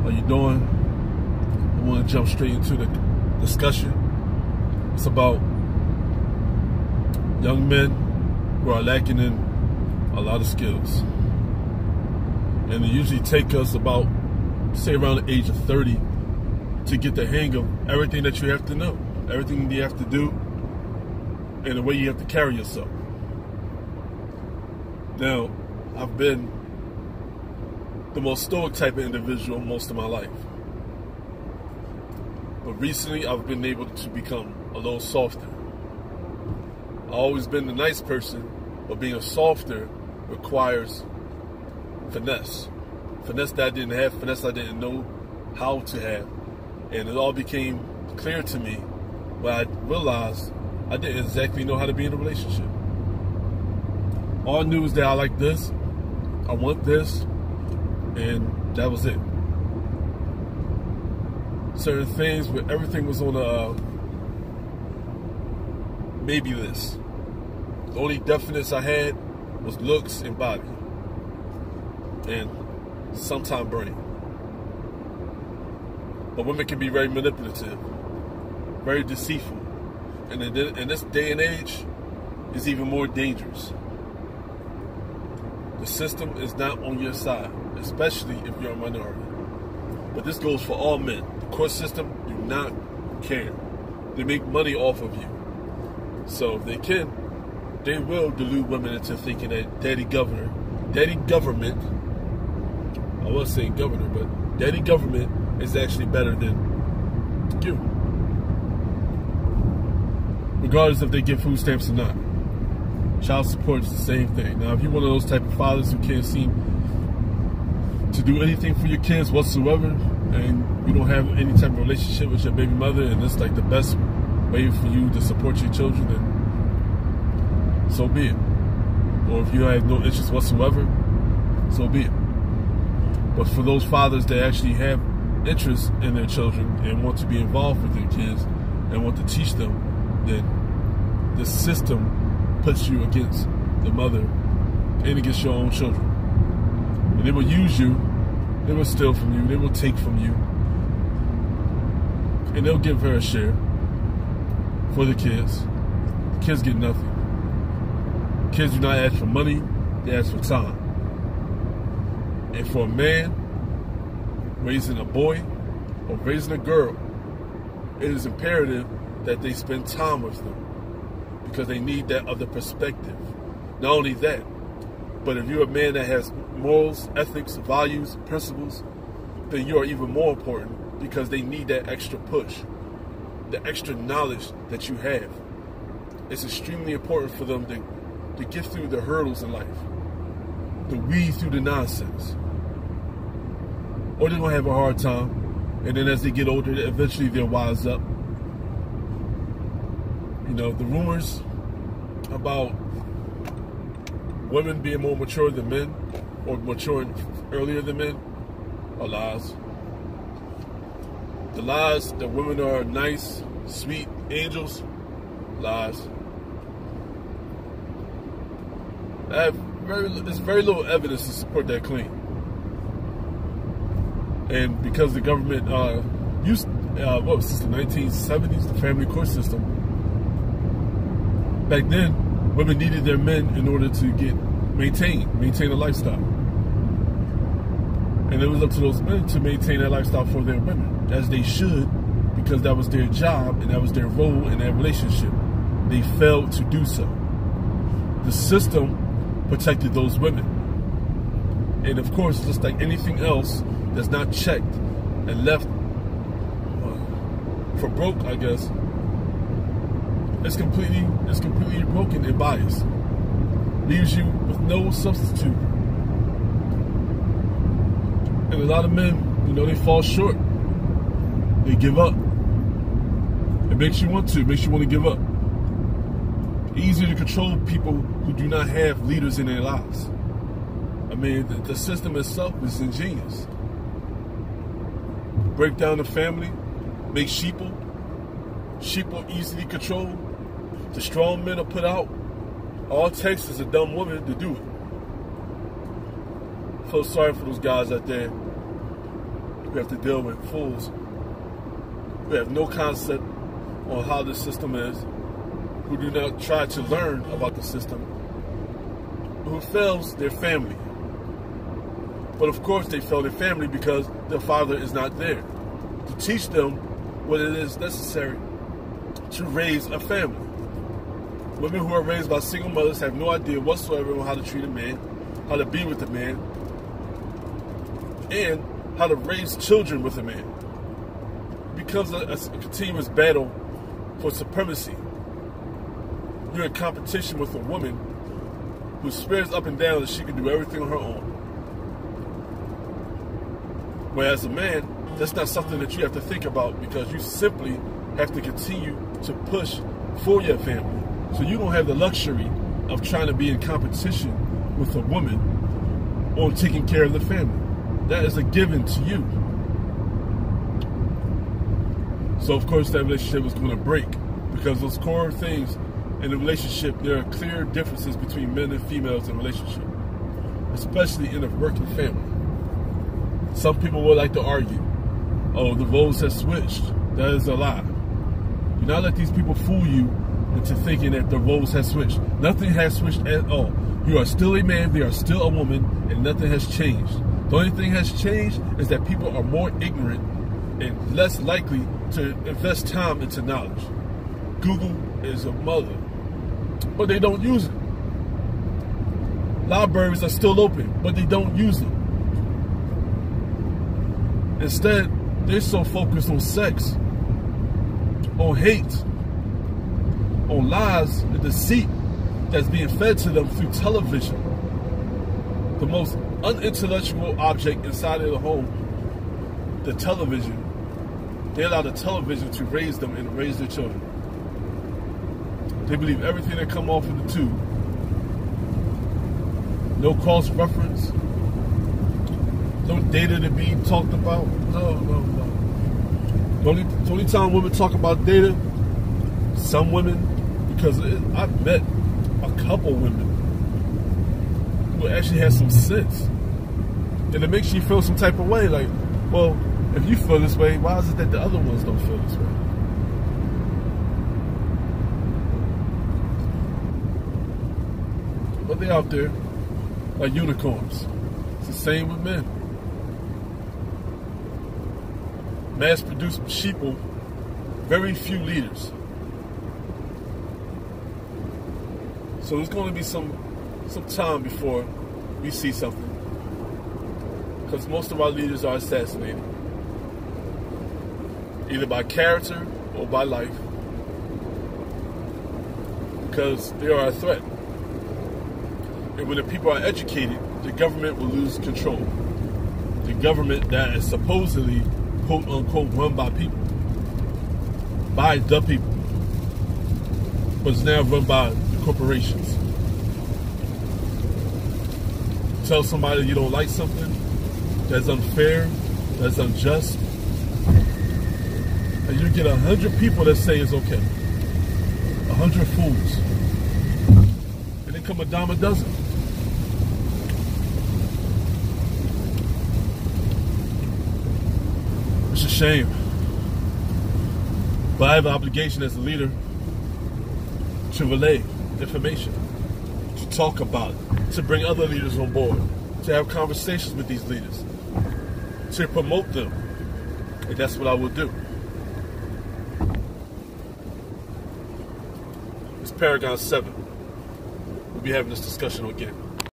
How you doing? I want to jump straight into the discussion. It's about young men who are lacking in a lot of skills. And it usually takes us about, say, around the age of 30 to get the hang of everything that you have to know, everything you have to do, and the way you have to carry yourself. Now, I've been the most stoic type of individual most of my life. But recently, I've been able to become a little softer. I've always been the nice person, but being a softer requires finesse. Finesse that I didn't have, finesse I didn't know how to have. And it all became clear to me when I realized I didn't exactly know how to be in a relationship. All I knew was that I like this, I want this, and that was it. Certain things, but everything was on a maybe list. The only definites I had was looks and body, and sometimes brain. But women can be very manipulative, very deceitful, and in this day and age, it's even more dangerous. The system is not on your side, especially if you're a minority. But this goes for all men. The court system do not care. They make money off of you. So if they can, they will delude women into thinking that daddy government, I was saying governor, but daddy government is actually better than you. Regardless if they get food stamps or not. Child support is the same thing. Now, if you're one of those type of fathers who can't seem to do anything for your kids whatsoever, and you don't have any type of relationship with your baby mother, and it's like the best way for you to support your children, then so be it. Or if you have no interest whatsoever, so be it. But for those fathers that actually have interest in their children and want to be involved with their kids and want to teach them, then the system puts you against the mother and against your own children. And they will use you, they will steal from you, they will take from you, and they'll give her a share for the kids. The kids get nothing. Kids do not ask for money, they ask for time. And for a man raising a boy or raising a girl, it is imperative that they spend time with them, because they need that other perspective. Not only that, but if you're a man that has morals, ethics, values, principles, then you are even more important, because they need that extra push, the extra knowledge that you have. It's extremely important for them to get through the hurdles in life, to weed through the nonsense. Or they're going to have a hard time, and then as they get older, eventually they'll wise up. You know, the rumors about women being more mature than men, or maturing earlier than men, are lies. The lies that women are nice, sweet angels, lies. There's very little evidence to support that claim. And because the government used, since the 1970s, the family court system, back then, women needed their men in order to maintain a lifestyle. And it was up to those men to maintain that lifestyle for their women, as they should, because that was their job and that was their role in that relationship. They failed to do so. The system protected those women. And of course, just like anything else that's not checked and left for broke, I guess, it's completely broken and biased. Leaves you with no substitute. And a lot of men, you know, they fall short. They give up. It makes you want to give up. Easier to control people who do not have leaders in their lives. I mean, the system itself is ingenious. Break down the family, make sheeple easily controlled. The strong men are put out. All it takes is a dumb woman to do it. I feel sorry for those guys out there We have to deal with fools who have no concept on how the system is, who do not try to learn about the system, who fails their family. But of course they fail their family because their father is not there to teach them what it is necessary to raise a family. Women who are raised by single mothers have no idea whatsoever on how to treat a man, how to be with a man, and how to raise children with a man. It becomes a continuous battle for supremacy. You're in competition with a woman who swears up and down that she can do everything on her own. Whereas a man, that's not something that you have to think about because you simply have to continue to push for your family. So you don't have the luxury of trying to be in competition with a woman on taking care of the family. That is a given to you. So of course that relationship is going to break because those core things in the relationship, there are clear differences between men and females in a relationship, especially in a working family. Some people would like to argue, oh, the roles have switched. That is a lie. Do not let these people fool you into thinking that the roles have switched. Nothing has switched at all. You are still a man, they are still a woman, and nothing has changed. The only thing has changed is that people are more ignorant and less likely to invest time into knowledge. Google is a mother, but they don't use it. Libraries are still open, but they don't use them. Instead, they're so focused on sex, on hate, on lies and deceit that's being fed to them through television. The most unintellectual object inside of the home, the television. They allow the television to raise them and raise their children. They believe everything that comes off of the tube. No cross-reference. No data to be talked about. No. The only time women talk about data, some women, because I've met a couple women who actually have some sense. And it makes you feel some type of way, like, well, if you feel this way, why is it that the other ones don't feel this way? But they're out there like unicorns. It's the same with men. Mass-produced sheeple, very few leaders. So there's going to be some time before we see something. Because most of our leaders are assassinated. Either by character or by life. Because they are a threat. And when the people are educated, the government will lose control. The government that is supposedly, quote unquote, run by people. By the people. But it's now run by the corporations. Tell somebody you don't like something that's unfair, that's unjust, and you get 100 people that say it's okay. 100 fools. And then come a dime a dozen. It's a shame. But I have an obligation as a leader to relay information, to talk about it, to bring other leaders on board, to have conversations with these leaders, to promote them. And that's what I will do. It's Paragon 7. We'll be having this discussion again.